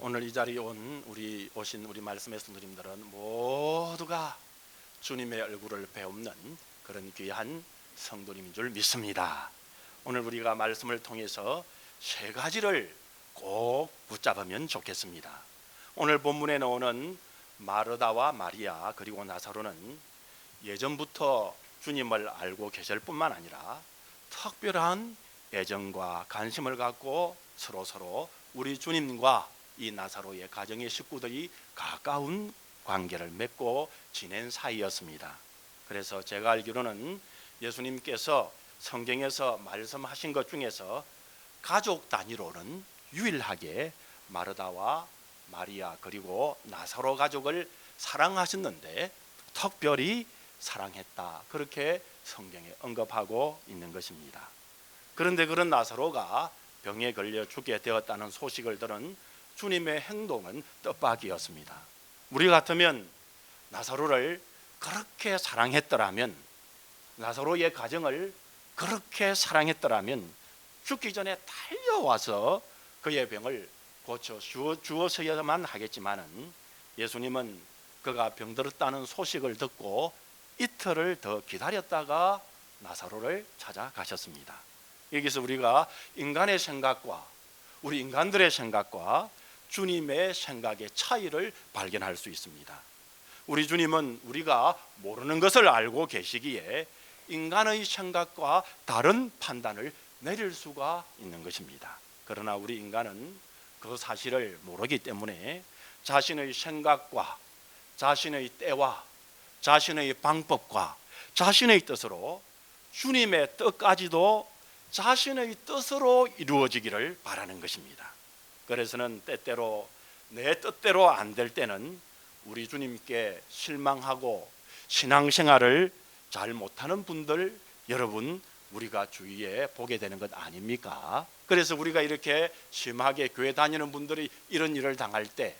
오늘 이 자리에 오신 우리 말씀의 성도님들은 모두가 주님의 얼굴을 배우는 그런 귀한 성도님인 줄 믿습니다. 오늘 우리가 말씀을 통해서 세 가지를 꼭 붙잡으면 좋겠습니다. 오늘 본문에 나오는 마르다와 마리아 그리고 나사로는 예전부터 주님을 알고 계실 뿐만 아니라 특별한 애정과 관심을 갖고 서로 우리 주님과 이 나사로의 가정의 식구들이 가까운 관계를 맺고 지낸 사이였습니다. 그래서 제가 알기로는 예수님께서 성경에서 말씀하신 것 중에서 가족 단위로는 유일하게 마르다와 마리아 그리고 나사로 가족을 사랑하셨는데 특별히 사랑했다, 그렇게 성경에 언급하고 있는 것입니다. 그런데 그런 나사로가 병에 걸려 죽게 되었다는 소식을 들은 주님의 행동은 뜻밖이었습니다. 우리 같으면 나사로를 그렇게 사랑했더라면, 나사로의 가정을 그렇게 사랑했더라면 죽기 전에 달려와서 그의 병을 고쳐 주었어야만 하겠지만은 예수님은 그가 병들었다는 소식을 듣고 이틀을 더 기다렸다가 나사로를 찾아가셨습니다. 여기서 우리가 인간의 생각과 우리 인간들의 생각과 주님의 생각의 차이를 발견할 수 있습니다. 우리 주님은 우리가 모르는 것을 알고 계시기에 인간의 생각과 다른 판단을 내릴 수가 있는 것입니다. 그러나 우리 인간은 그 사실을 모르기 때문에 자신의 생각과 자신의 때와 자신의 방법과 자신의 뜻으로 주님의 뜻까지도 자신의 뜻으로 이루어지기를 바라는 것입니다. 그래서는 때때로 내 뜻대로 안 될 때는 우리 주님께 실망하고 신앙생활을 잘 못하는 분들, 여러분 우리가 주위에 보게 되는 것 아닙니까? 그래서 우리가 이렇게 심하게 교회 다니는 분들이 이런 일을 당할 때,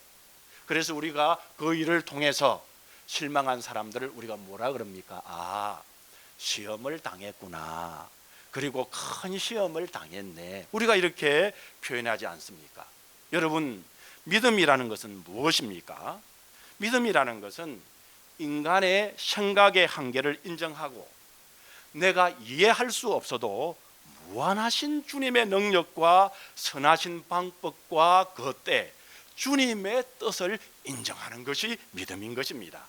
그래서 우리가 그 일을 통해서 실망한 사람들을 우리가 뭐라 그럽니까? 아, 시험을 당했구나, 그리고 큰 시험을 당했네, 우리가 이렇게 표현하지 않습니까? 여러분, 믿음이라는 것은 무엇입니까? 믿음이라는 것은 인간의 생각의 한계를 인정하고 내가 이해할 수 없어도 무한하신 주님의 능력과 선하신 방법과 그때 주님의 뜻을 인정하는 것이 믿음인 것입니다.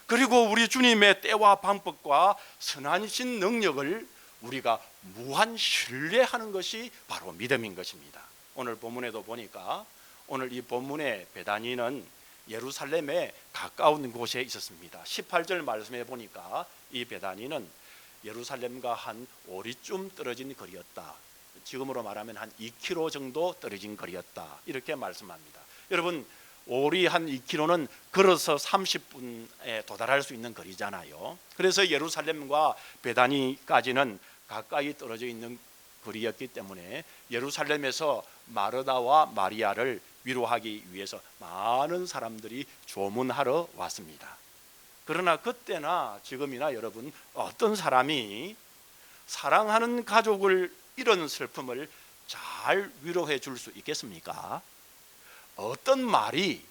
그리고 우리 주님의 때와 방법과 선하신 능력을 우리가 무한 신뢰하는 것이 바로 믿음인 것입니다. 오늘 본문에도 보니까 오늘 이 본문의 베다니는 예루살렘에 가까운 곳에 있었습니다. 18절 말씀해 보니까 이 베다니는 예루살렘과 한 5리쯤 떨어진 거리였다. 지금으로 말하면 한 2km 정도 떨어진 거리였다, 이렇게 말씀합니다. 여러분, 오리 한 2km는 걸어서 30분에 도달할 수 있는 거리잖아요. 그래서 예루살렘과 베다니까지는 가까이 떨어져 있는 거리였기 때문에 예루살렘에서 마르다와 마리아를 위로하기 위해서 많은 사람들이 조문하러 왔습니다. 그러나 그때나 지금이나 여러분, 어떤 사람이 사랑하는 가족을 이런 슬픔을 잘 위로해 줄 수 있겠습니까? 어떤 말이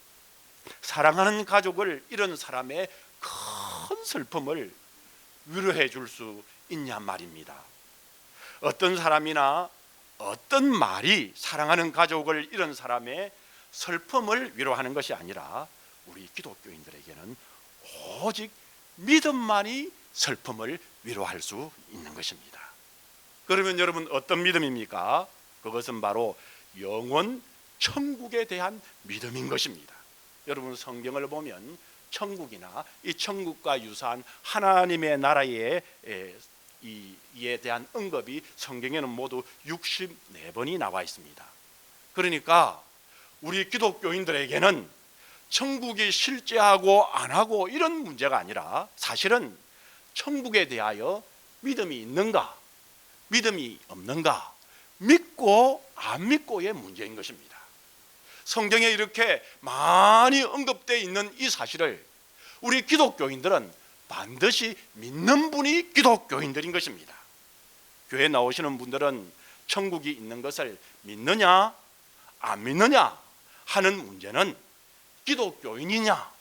사랑하는 가족을 이런 사람의 큰 슬픔을 위로해 줄 수 있냐 말입니다. 어떤 사람이나 어떤 말이 사랑하는 가족을 이런 사람의 슬픔을 위로하는 것이 아니라 우리 기독교인들에게는 오직 믿음만이 슬픔을 위로할 수 있는 것입니다. 그러면 여러분, 어떤 믿음입니까? 그것은 바로 영원 천국에 대한 믿음인 것입니다. 여러분, 성경을 보면 천국이나 이 천국과 유사한 하나님의 나라에 이에 대한 언급이 성경에는 모두 64번이 나와 있습니다. 그러니까 우리 기독교인들에게는 천국이 실제하고 안 하고 이런 문제가 아니라 사실은 천국에 대하여 믿음이 있는가, 믿음이 없는가, 믿고 안 믿고의 문제인 것입니다. 성경에 이렇게 많이 언급되어 있는 이 사실을 우리 기독교인들은 반드시 믿는 분이 기독교인들인 것입니다. 교회 나오시는 분들은 천국이 있는 것을 믿느냐 안 믿느냐 하는 문제는 기독교인이냐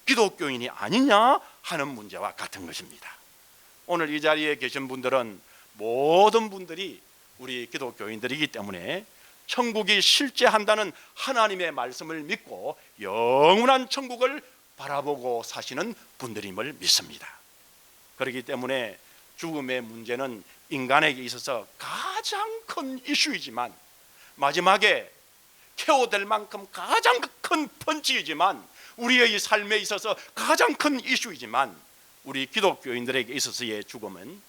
기독교인이 아니냐 하는 문제와 같은 것입니다. 오늘 이 자리에 계신 분들은 모든 분들이 우리 기독교인들이기 때문에 천국이 실제한다는 하나님의 말씀을 믿고 영원한 천국을 바라보고 사시는 분들임을 믿습니다. 그렇기 때문에 죽음의 문제는 인간에게 있어서 가장 큰 이슈이지만, 마지막에 케어될 만큼 가장 큰 펀치이지만, 우리의 삶에 있어서 가장 큰 이슈이지만, 우리 기독교인들에게 있어서의 죽음은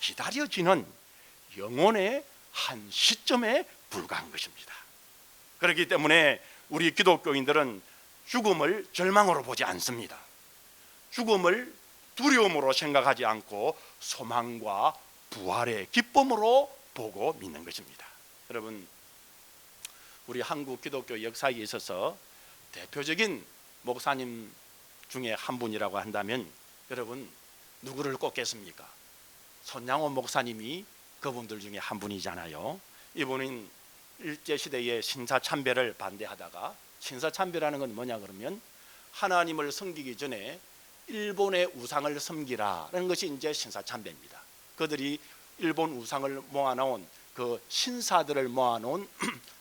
기다려지는 영혼의 한 시점에 불과한 것입니다. 그렇기 때문에 우리 기독교인들은 죽음을 절망으로 보지 않습니다. 죽음을 두려움으로 생각하지 않고 소망과 부활의 기쁨으로 보고 믿는 것입니다. 여러분, 우리 한국 기독교 역사에 있어서 대표적인 목사님 중에 한 분이라고 한다면 여러분 누구를 꼽겠습니까? 손양호 목사님이 그분들 중에 한 분이잖아요. 이분은 일제시대의 신사참배를 반대하다가, 신사참배라는 건 뭐냐 그러면 하나님을 섬기기 전에 일본의 우상을 섬기라는 것이 이제 신사참배입니다. 그들이 일본 우상을 모아놓은 그 신사들을 모아놓은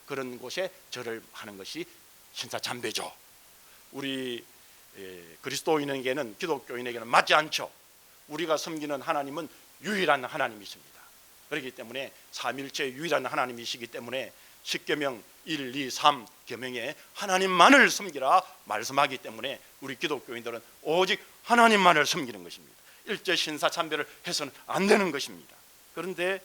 그런 곳에 절을 하는 것이 신사참배죠. 우리 그리스도인에게는, 기독교인에게는 맞지 않죠. 우리가 섬기는 하나님은 유일한 하나님이십니다. 그렇기 때문에 삼일체 유일한 하나님이시기 때문에 십계명 1, 2, 3 계명에 하나님만을 섬기라 말씀하기 때문에 우리 기독교인들은 오직 하나님만을 섬기는 것입니다. 일제 신사참배를 해서는 안 되는 것입니다. 그런데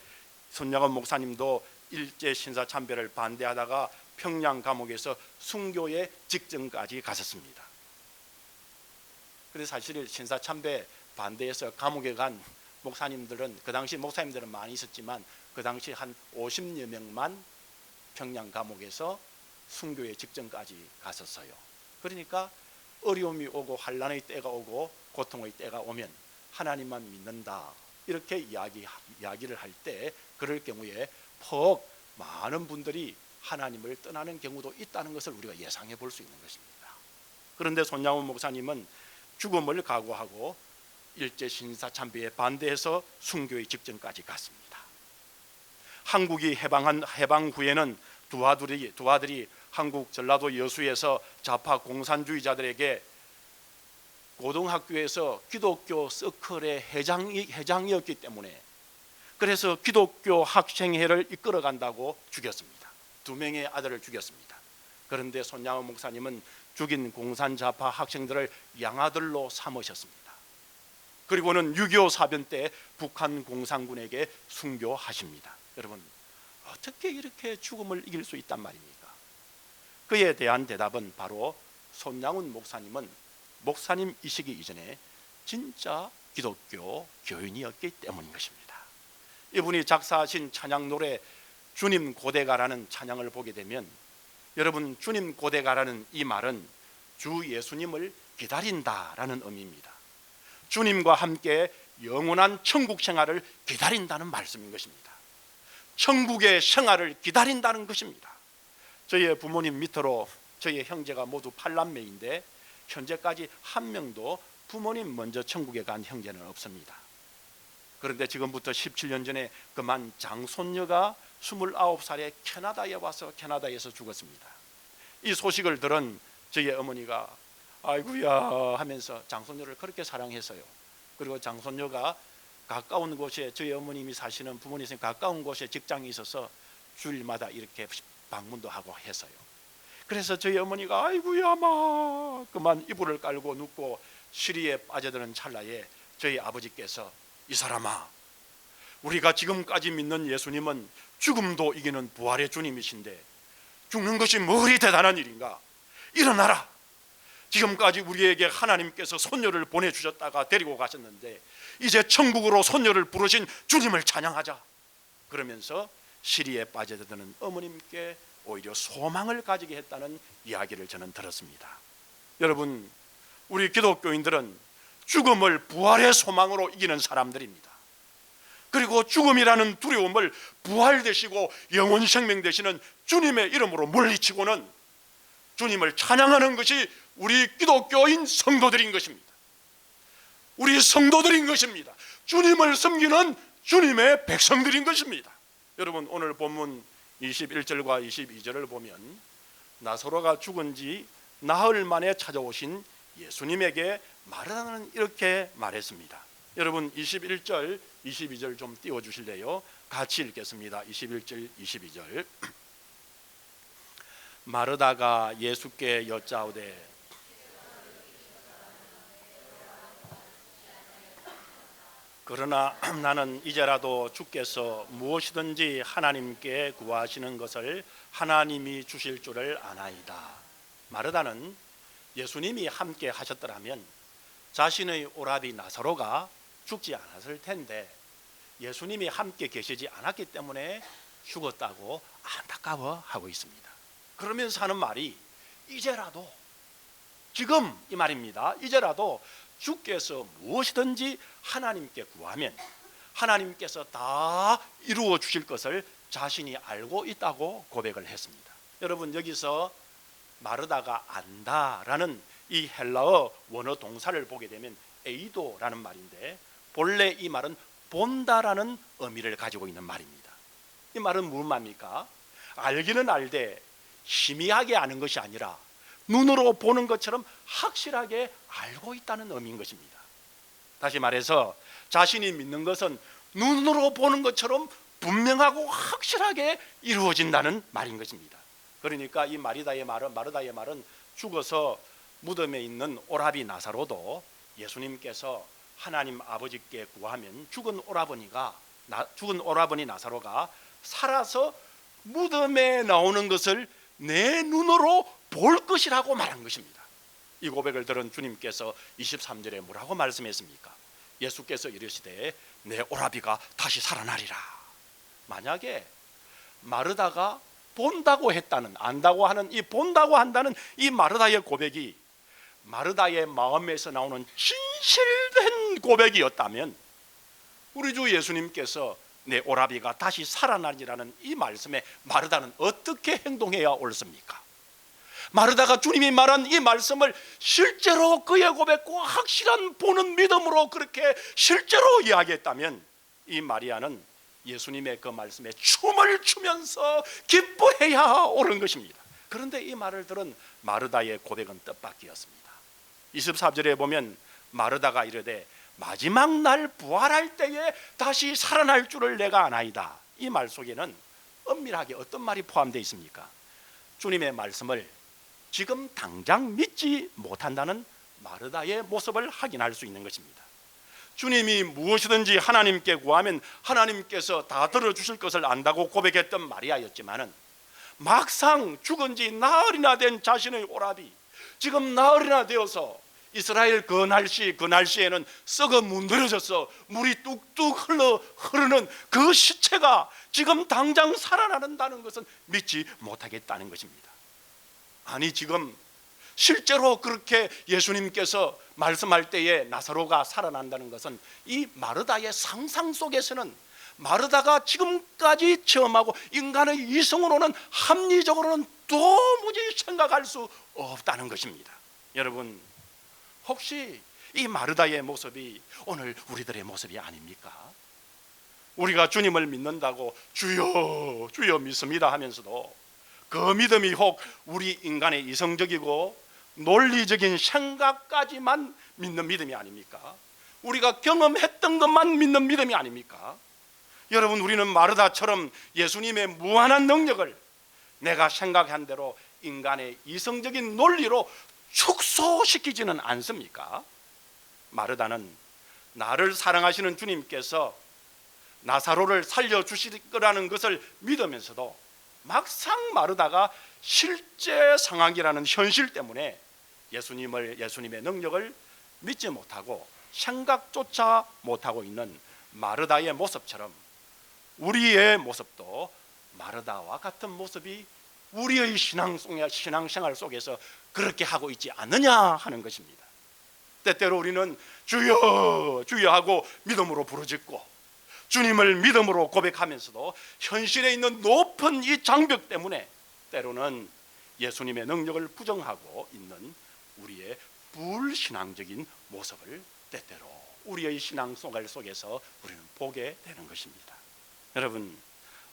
손양원 목사님도 일제 신사참배를 반대하다가 평양 감옥에서 순교의 직전까지 갔었습니다. 그런데 사실 신사참배 반대해서 감옥에 간 목사님들은, 그 당시 목사님들은 많이 있었지만 그 당시 한 50여 명만 평양 감옥에서 순교의 직전까지 갔었어요. 그러니까 어려움이 오고 환난의 때가 오고 고통의 때가 오면 하나님만 믿는다 이렇게 이야기를 할 때, 그럴 경우에 퍽 많은 분들이 하나님을 떠나는 경우도 있다는 것을 우리가 예상해 볼 수 있는 것입니다. 그런데 손양원 목사님은 죽음을 각오하고 일제 신사참배에 반대해서 순교의 직전까지 갔습니다. 한국이 해방 후에는 두 아들이 한국 전라도 여수에서 좌파 공산주의자들에게 고등학교에서 기독교 서클의 회장이었기 때문에, 그래서 기독교 학생회를 이끌어간다고 죽였습니다. 2명의 아들을 죽였습니다. 그런데 손양원 목사님은 죽인 공산좌파 학생들을 양아들로 삼으셨습니다. 그리고는 6.25 사변 때 북한 공산군에게 순교하십니다. 여러분, 어떻게 이렇게 죽음을 이길 수 있단 말입니까? 그에 대한 대답은 바로 손양원 목사님은 목사님이시기 이전에 진짜 기독교 교인이었기 때문인 것입니다. 이분이 작사하신 찬양 노래 주님 고대가라는 찬양을 보게 되면, 여러분, 주님 고대가라는 이 말은 주 예수님을 기다린다라는 의미입니다. 주님과 함께 영원한 천국 생활을 기다린다는 말씀인 것입니다. 천국의 생활을 기다린다는 것입니다. 저희 부모님 밑으로 저희 형제가 모두 8남매인데 현재까지 한 명도 부모님 먼저 천국에 간 형제는 없습니다. 그런데 지금부터 17년 전에 그만 장손녀가 29살에 캐나다에 와서 캐나다에서 죽었습니다. 이 소식을 들은 저희 어머니가 아이고야 하면서 장손녀를 그렇게 사랑했어요. 그리고 장손녀가 가까운 곳에, 저희 어머님이 사시는 부모님이 가까운 곳에 직장이 있어서 주일마다 이렇게 방문도 하고 했어요. 그래서 저희 어머니가 아이고야 마 그만 이불을 깔고 눕고 시리에 빠져드는 찰나에 저희 아버지께서, 이 사람아, 우리가 지금까지 믿는 예수님은 죽음도 이기는 부활의 주님이신데 죽는 것이 뭐리 대단한 일인가? 일어나라. 지금까지 우리에게 하나님께서 손녀를 보내주셨다가 데리고 가셨는데 이제 천국으로 손녀를 부르신 주님을 찬양하자. 그러면서 시리에 빠져드는 어머님께 오히려 소망을 가지게 했다는 이야기를 저는 들었습니다. 여러분, 우리 기독교인들은 죽음을 부활의 소망으로 이기는 사람들입니다. 그리고 죽음이라는 두려움을 부활 되시고 영원 생명 되시는 주님의 이름으로 물리치고는 주님을 찬양하는 것이 우리 기독교인 성도들인 것입니다. 우리 성도들인 것입니다. 주님을 섬기는 주님의 백성들인 것입니다. 여러분, 오늘 본문 21절과 22절을 보면 나사로가 죽은 지 나흘 만에 찾아오신 예수님에게 마르다는 이렇게 말했습니다. 여러분, 21절 22절 좀 띄워주실래요? 같이 읽겠습니다. 21절 22절. 마르다가 예수께 여짜오되 그러나 나는 이제라도 주께서 무엇이든지 하나님께 구하시는 것을 하나님이 주실 줄을 아나이다. 마르다는 예수님이 함께 하셨더라면 자신의 오라비 나사로가 죽지 않았을 텐데 예수님이 함께 계시지 않았기 때문에 죽었다고 안타까워하고 있습니다. 그러면서 하는 말이 이제라도, 지금 이 말입니다. 이제라도 주께서 무엇이든지 하나님께 구하면 하나님께서 다 이루어 주실 것을 자신이 알고 있다고 고백을 했습니다. 여러분, 여기서 마르다가 안다라는 이 헬라어 원어 동사를 보게 되면 에이도라는 말인데 본래 이 말은 본다라는 의미를 가지고 있는 말입니다. 이 말은 무슨 말입니까? 알기는 알되 희미하게 아는 것이 아니라 눈으로 보는 것처럼 확실하게 알고 있다는 의미인 것입니다. 다시 말해서 자신이 믿는 것은 눈으로 보는 것처럼 분명하고 확실하게 이루어진다는 말인 것입니다. 그러니까 이 마르다의 말은 죽어서 무덤에 있는 오라비 나사로도 예수님께서 하나님 아버지께 구하면 죽은 오라버니 나사로가 살아서 무덤에 나오는 것을 내 눈으로 볼 것이라고 말한 것입니다. 이 고백을 들은 주님께서 23절에 뭐라고 말씀했습니까? 예수께서 이르시되 내 오라비가 다시 살아나리라. 만약에 마르다가 본다고 했다는, 안다고 하는 이 본다고 한다는 이 마르다의 고백이 마르다의 마음에서 나오는 진실된 고백이었다면 우리 주 예수님께서 내 오라비가 다시 살아나리라는 이 말씀에 마르다는 어떻게 행동해야 옳습니까? 마르다가 주님이 말한 이 말씀을 실제로 그의 고백과 확실한 보는 믿음으로 그렇게 실제로 이야기했다면 이 마리아는 예수님의 그 말씀에 춤을 추면서 기뻐해야 옳은 것입니다. 그런데 이 말을 들은 마르다의 고백은 뜻밖이었습니다. 24절에 보면 마르다가 이르되 마지막 날 부활할 때에 다시 살아날 줄을 내가 아나이다. 이 말 속에는 엄밀하게 어떤 말이 포함되어 있습니까? 주님의 말씀을 지금 당장 믿지 못한다는 마르다의 모습을 확인할 수 있는 것입니다. 주님이 무엇이든지 하나님께 구하면 하나님께서 다 들어주실 것을 안다고 고백했던 마리아였지만은 막상 죽은 지 나흘이나 된 자신의 오라비, 지금 나흘이나 되어서 이스라엘 그 날씨에는 썩어 문드러져서 물이 뚝뚝 흐르는 그 시체가 지금 당장 살아난다는 것은 믿지 못하겠다는 것입니다. 아니, 지금 실제로 그렇게 예수님께서 말씀할 때에 나사로가 살아난다는 것은 이 마르다의 상상 속에서는 마르다가 지금까지 체험하고 인간의 이성으로는 합리적으로는 도무지 생각할 수 없다는 것입니다. 여러분, 혹시 이 마르다의 모습이 오늘 우리들의 모습이 아닙니까? 우리가 주님을 믿는다고 주여 주여 믿습니다 하면서도 그 믿음이 혹 우리 인간의 이성적이고 논리적인 생각까지만 믿는 믿음이 아닙니까? 우리가 경험했던 것만 믿는 믿음이 아닙니까? 여러분, 우리는 마르다처럼 예수님의 무한한 능력을 내가 생각한 대로 인간의 이성적인 논리로 축소시키지는 않습니까? 마르다는 나를 사랑하시는 주님께서 나사로를 살려주실 거라는 것을 믿으면서도 막상 마르다가 실제 상황이라는 현실 때문에 예수님의 능력을 믿지 못하고 생각조차 못하고 있는 마르다의 모습처럼 우리의 모습도 마르다와 같은 모습이 우리의 신앙생활 속에서 그렇게 하고 있지 않느냐 하는 것입니다. 때때로 우리는 주여 주여 하고 믿음으로 부르짖고 주님을 믿음으로 고백하면서도 현실에 있는 높은 이 장벽 때문에 때로는 예수님의 능력을 부정하고 있는 우리의 불신앙적인 모습을 때때로 우리의 신앙생활 속에서 우리는 보게 되는 것입니다. 여러분,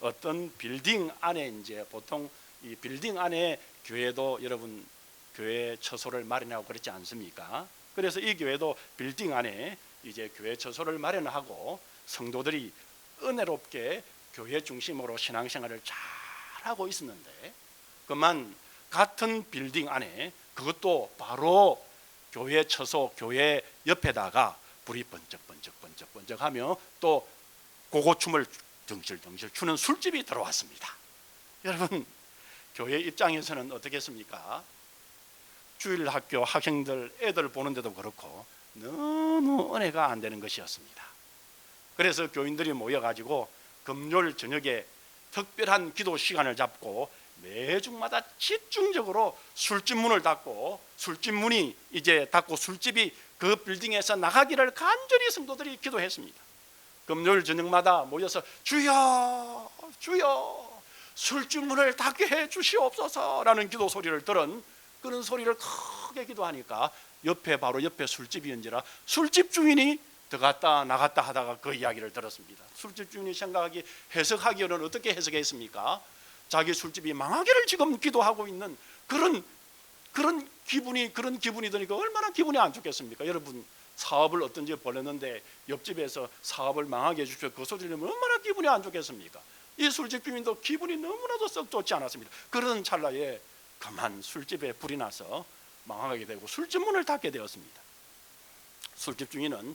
어떤 빌딩 안에 이제 보통 이 빌딩 안에 교회도 여러분 교회 처소를 마련하고 그렇지 않습니까? 그래서 이 교회도 빌딩 안에 이제 교회 처소를 마련하고 성도들이 은혜롭게 교회 중심으로 신앙생활을 잘 하고 있었는데, 그만 같은 빌딩 안에 그것도 바로 교회 처소, 교회 옆에다가 불이 번쩍번쩍하며 또 고고춤을 덩실덩실 추는 술집이 들어왔습니다. 여러분, 교회 입장에서는 어떻겠습니까? 주일학교 학생들 애들 보는데도 그렇고 너무 은혜가 안 되는 것이었습니다. 그래서 교인들이 모여가지고 금요일 저녁에 특별한 기도 시간을 잡고 매주마다 집중적으로 술집 문을 닫고, 술집 문이 이제 닫고 술집이 그 빌딩에서 나가기를 간절히 성도들이 기도했습니다. 금요일 저녁마다 모여서 주여 주여 술집 문을 닫게 해 주시옵소서라는 기도 소리를 들은 그런 소리를 크게 기도하니까 바로 옆에 술집이었는지라 술집 주인이 들어갔다 나갔다 하다가 그 이야기를 들었습니다. 술집 주인이 해석하기로는 어떻게 해석했습니까? 자기 술집이 망하기를 지금 기도하고 있는 그런 기분이 드니까 얼마나 기분이 안 좋겠습니까? 여러분, 사업을 어떤 집에 벌렸는데 옆집에서 사업을 망하게 해주십시오, 그 소리를 들으면 얼마나 기분이 안 좋겠습니까? 이 술집 주인도 기분이 너무나도 썩 좋지 않았습니다. 그런 찰나에 그만 술집에 불이 나서 망하게 되고 술집 문을 닫게 되었습니다. 술집 주인은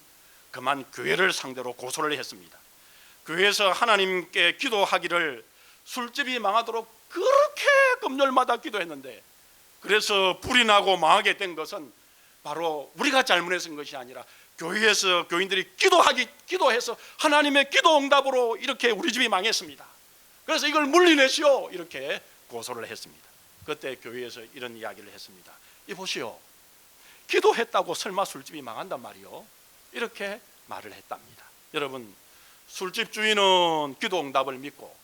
그만 교회를 상대로 고소를 했습니다. 교회에서 하나님께 기도하기를 술집이 망하도록 그렇게 금요일마다 기도했는데, 그래서 불이 나고 망하게 된 것은 바로 우리가 잘못했던 것이 아니라 교회에서 교인들이 기도해서 하나님의 기도 응답으로 이렇게 우리 집이 망했습니다. 그래서 이걸 물리내시오, 이렇게 고소를 했습니다. 그때 교회에서 이런 이야기를 했습니다. 이보시오, 기도했다고 설마 술집이 망한단 말이요? 이렇게 말을 했답니다. 여러분, 술집 주인은 기도 응답을 믿고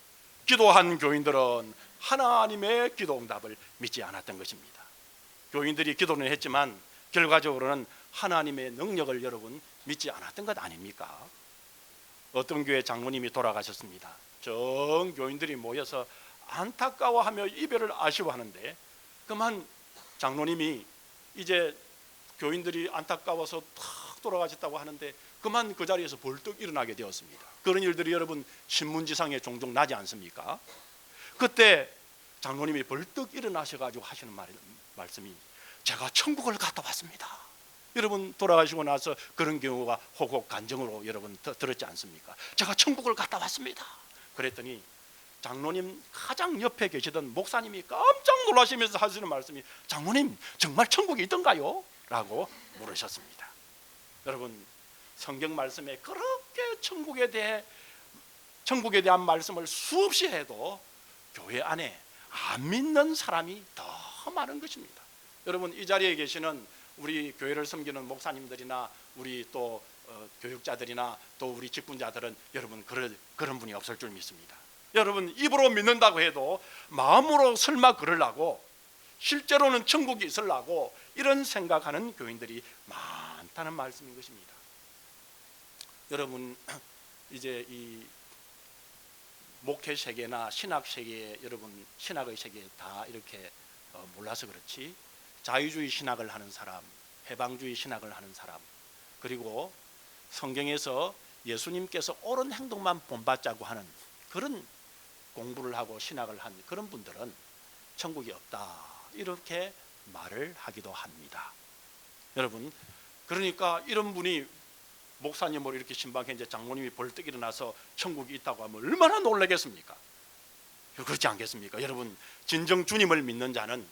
기도한 교인들은 하나님의 기도 응답을 믿지 않았던 것입니다. 교인들이 기도는 했지만 결과적으로는 하나님의 능력을 여러분 믿지 않았던 것 아닙니까? 어떤 교회 장로님이 돌아가셨습니다. 전 교인들이 모여서 안타까워하며 이별을 아쉬워하는데, 그만 장로님이 이제 교인들이 안타까워서 탁 돌아가셨다고 하는데 그만 그 자리에서 벌떡 일어나게 되었습니다. 그런 일들이 여러분 신문지상에 종종 나지 않습니까? 그때 장로님이 벌떡 일어나셔가지고 하시는 말씀이 제가 천국을 갔다 왔습니다. 여러분, 돌아가시고 나서 그런 경우가 혹혹 간증으로 여러분 들었지 않습니까? 제가 천국을 갔다 왔습니다. 그랬더니 장로님 가장 옆에 계시던 목사님이 깜짝 놀라시면서 하시는 말씀이 장로님 정말 천국에 있던가요? 라고 물으셨습니다. 여러분, 성경 말씀에 그렇게 천국에 대한 말씀을 수없이 해도 교회 안에 안 믿는 사람이 더 많은 것입니다. 여러분, 이 자리에 계시는 우리 교회를 섬기는 목사님들이나 우리 또 교육자들이나 또 우리 직분자들은 여러분 그런 분이 없을 줄 믿습니다. 여러분, 입으로 믿는다고 해도 마음으로 설마 그러려고, 실제로는 천국이 있으려고 이런 생각하는 교인들이 많다는 말씀인 것입니다. 여러분, 이제 이 목회 세계나 신학 세계에 여러분 신학의 세계에 다 이렇게 몰라서 그렇지, 자유주의 신학을 하는 사람, 해방주의 신학을 하는 사람, 그리고 성경에서 예수님께서 옳은 행동만 본받자고 하는 그런 공부를 하고 신학을 한 그런 분들은 천국이 없다, 이렇게 말을 하기도 합니다. 여러분, 그러니까 이런 분이 목사님으로 이렇게 신방했는데 장모님이 벌떡 일어나서 천국이 있다고 하면 얼마나 놀라겠습니까? 그렇지 않겠습니까? 여러분, 진정 주님을 믿는 자는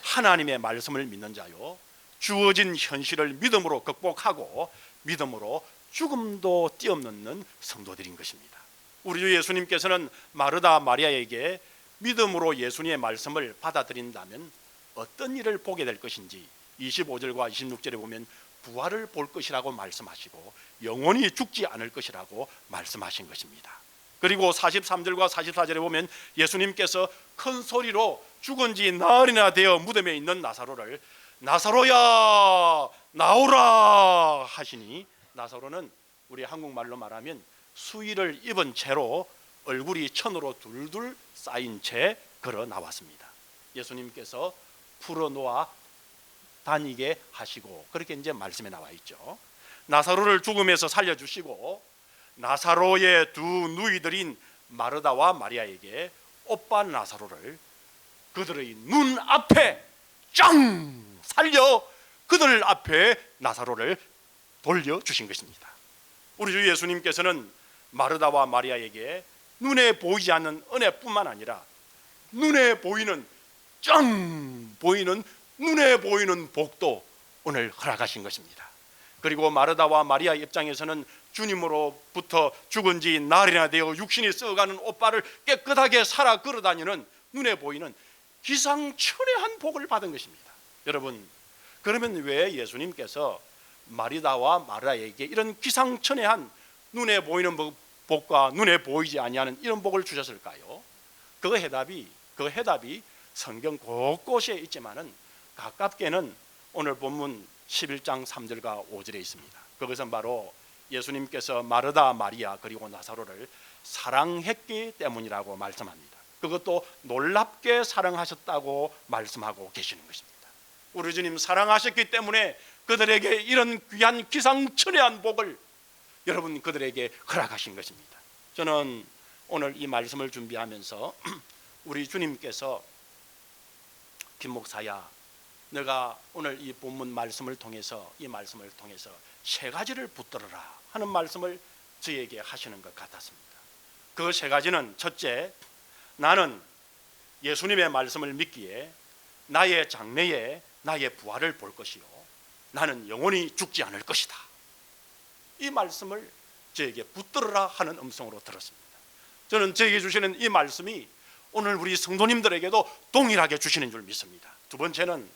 하나님의 말씀을 믿는 자요, 주어진 현실을 믿음으로 극복하고 믿음으로 죽음도 뛰어넘는 성도들인 것입니다. 우리 주 예수님께서는 마르다 마리아에게 믿음으로 예수님의 말씀을 받아들인다면 어떤 일을 보게 될 것인지 25절과 26절에 보면 부활을 볼 것이라고 말씀하시고 영원히 죽지 않을 것이라고 말씀하신 것입니다. 그리고 43절과 44절에 보면 예수님께서 큰 소리로 죽은 지 나흘이나 되어 무덤에 있는 나사로를 나사로야 나오라 하시니, 나사로는 우리 한국말로 말하면 수의를 입은 채로 얼굴이 천으로 둘둘 쌓인 채 걸어 나왔습니다. 예수님께서 풀어놓아 다니게 하시고, 그렇게 이제 말씀에 나와 있죠. 나사로를 죽음에서 살려주시고 나사로의 두 누이들인 마르다와 마리아에게 오빠 나사로를 그들의 눈 앞에 짱 살려 그들 앞에 나사로를 돌려주신 것입니다. 우리 주 예수님께서는 마르다와 마리아에게 눈에 보이지 않는 은혜뿐만 아니라 눈에 보이는 짱 보이는 눈에 보이는 복도 오늘 허락하신 것입니다. 그리고 마르다와 마리아 입장에서는 주님으로부터 죽은 지 나흘이나 되어 육신이 썩어가는 오빠를 깨끗하게 살아 걸어다니는 눈에 보이는 기상천외한 복을 받은 것입니다. 여러분, 그러면 왜 예수님께서 마리다와 마리아에게 이런 기상천외한 눈에 보이는 복과 눈에 보이지 아니하는 이런 복을 주셨을까요? 그 해답이 성경 곳곳에 있지만은 가깝게는 오늘 본문 11장 3절과 5절에 있습니다. 그것은 바로 예수님께서 마르다, 마리아 그리고 나사로를 사랑했기 때문이라고 말씀합니다. 그것도 놀랍게 사랑하셨다고 말씀하고 계시는 것입니다. 우리 주님 사랑하셨기 때문에 그들에게 이런 귀한 기상천외한 복을 여러분 그들에게 허락하신 것입니다. 저는 오늘 이 말씀을 준비하면서 우리 주님께서 김 목사야, 내가 오늘 이 본문 말씀을 통해서 이 말씀을 통해서 세 가지를 붙들어라 하는 말씀을 저에게 하시는 것 같았습니다. 그 세 가지는, 첫째, 나는 예수님의 말씀을 믿기에 나의 장래에 나의 부활을 볼 것이요 나는 영원히 죽지 않을 것이다. 이 말씀을 저에게 붙들어라 하는 음성으로 들었습니다. 저는 저에게 주시는 이 말씀이 오늘 우리 성도님들에게도 동일하게 주시는 줄 믿습니다. 두 번째는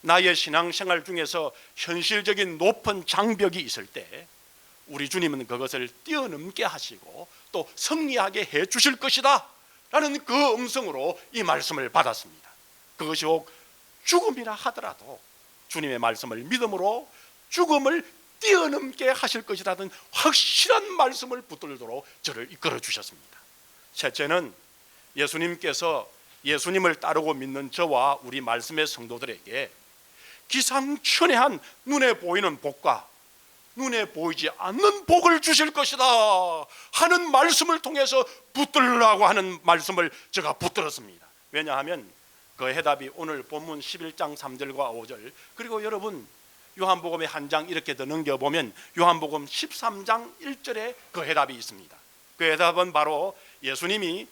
나의 신앙생활 중에서 현실적인 높은 장벽이 있을 때 우리 주님은 그것을 뛰어넘게 하시고 또 승리하게 해 주실 것이다 라는 그 음성으로 이 말씀을 받았습니다. 그것이 혹 죽음이라 하더라도 주님의 말씀을 믿음으로 죽음을 뛰어넘게 하실 것이라는 확실한 말씀을 붙들도록 저를 이끌어 주셨습니다. 셋째는 예수님께서 예수님을 따르고 믿는 저와 우리 말씀의 성도들에게 기상천외한 눈에 보이는 복과 눈에 보이지 않는 복을 주실 것이다 하는 말씀을 통해서 붙들라고 하는 말씀을 제가 붙들었습니다. 왜냐하면 그 해답이 오늘 본문 11장 3절과 5절, 그리고 여러분 요한복음의 한 장 이렇게 더 넘겨보면 요한복음 13장 1절에 그 해답이 있습니다. 그 해답은 바로 예수님이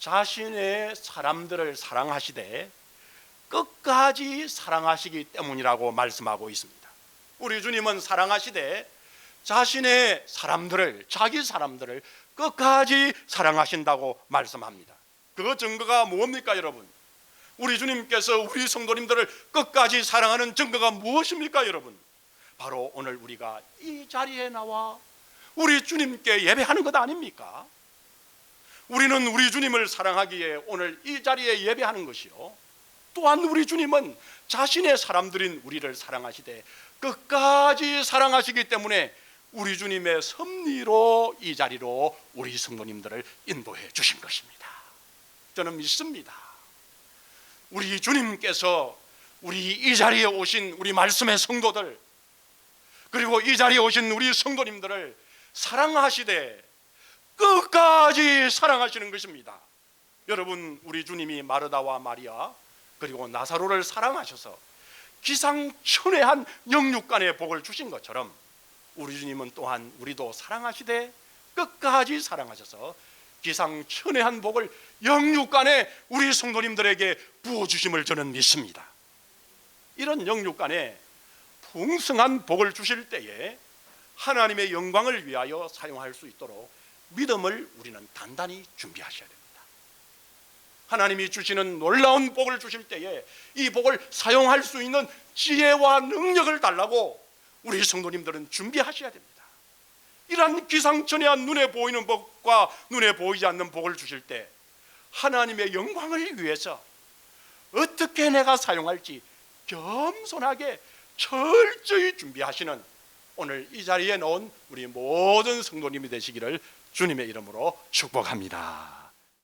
자신의 사람들을 사랑하시되 끝까지 사랑하시기 때문이라고 말씀하고 있습니다. 우리 주님은 사랑하시되 자신의 사람들을, 자기 사람들을 끝까지 사랑하신다고 말씀합니다. 그 증거가 뭡니까 여러분? 우리 주님께서 우리 성도님들을 끝까지 사랑하는 증거가 무엇입니까 여러분? 바로 오늘 우리가 이 자리에 나와 우리 주님께 예배하는 것 아닙니까? 우리는 우리 주님을 사랑하기에 오늘 이 자리에 예배하는 것이요, 또한 우리 주님은 자신의 사람들인 우리를 사랑하시되 끝까지 사랑하시기 때문에 우리 주님의 섭리로 이 자리로 우리 성도님들을 인도해 주신 것입니다. 저는 믿습니다. 우리 주님께서 우리 이 자리에 오신 우리 말씀의 성도들, 그리고 이 자리에 오신 우리 성도님들을 사랑하시되 끝까지 사랑하시는 것입니다. 여러분, 우리 주님이 마르다와 마리아 그리고 나사로를 사랑하셔서 기상천외한 영육간의 복을 주신 것처럼 우리 주님은 또한 우리도 사랑하시되 끝까지 사랑하셔서 기상천외한 복을 영육간에 우리 성도님들에게 부어주심을 저는 믿습니다. 이런 영육간에 풍성한 복을 주실 때에 하나님의 영광을 위하여 사용할 수 있도록 믿음을 우리는 단단히 준비하셔야 됩니다. 하나님이 주시는 놀라운 복을 주실 때에 이 복을 사용할 수 있는 지혜와 능력을 달라고 우리 성도님들은 준비하셔야 됩니다. 이러한 기상천외한 눈에 보이는 복, 복과 눈에 보이지 않는 복을 주실 때 하나님의 영광을 위해서 어떻게 내가 사용할지 겸손하게 철저히 준비하시는 오늘 이 자리에 놓은 우리 모든 성도님이 되시기를 주님의 이름으로 축복합니다.